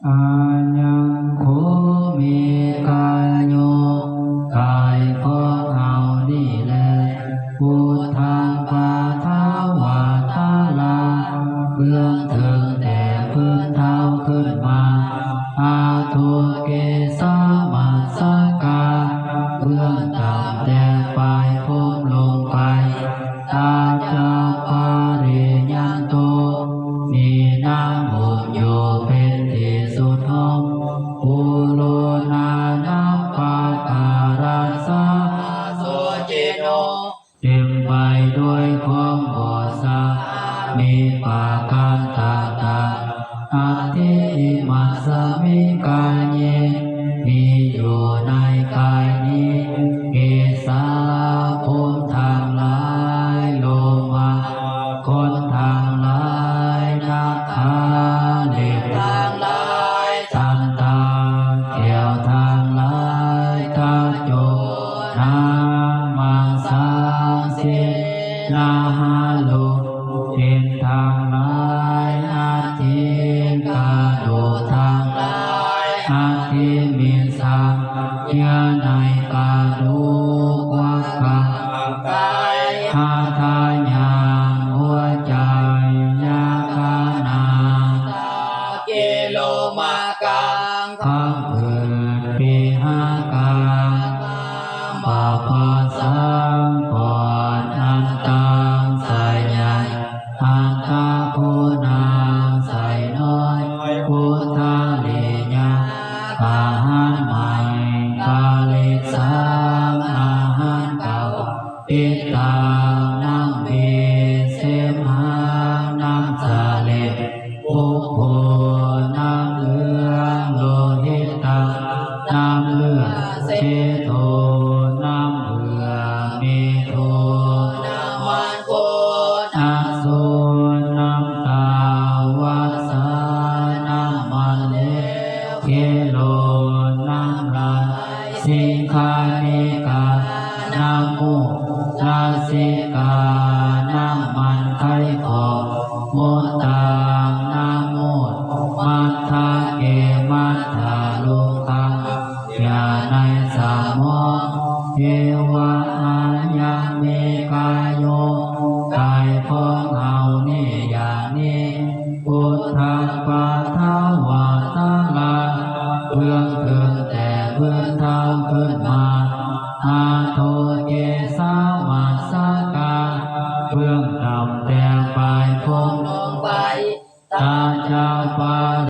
อายังโคมีกายโยกายของเฮานี่แลพุทธังปาทาวาทาลาเบื้องถึงแต่พื้นเท้าขึ้นมาอาทุเกสามัสสกาเบื้องต่ำแต่ปลายผมลงไปตาจาปาริยันโตมีน้ำบุญอยู่เป็นที่สุดห้องปุโรนานาปาการาสาโสจิโนเต็มไปด้วยความบริสุทธิ์มีปาการตาตาอาทิมัสสมิกายเยมีอยู่ในกายนี้เกสาผมทางหลายโลมาคนทางหลายนาคาเล็บทางหลายทันตาเกี่ยวทางหลายตาโจนามังสังสินาหาโลเป็นทางหลายอาทิกาโดทางหลายอาทิมิสังยาในกาดูกวักกะกายหาทายางหัวใจยาคานาตาเกโลมากังขังโพ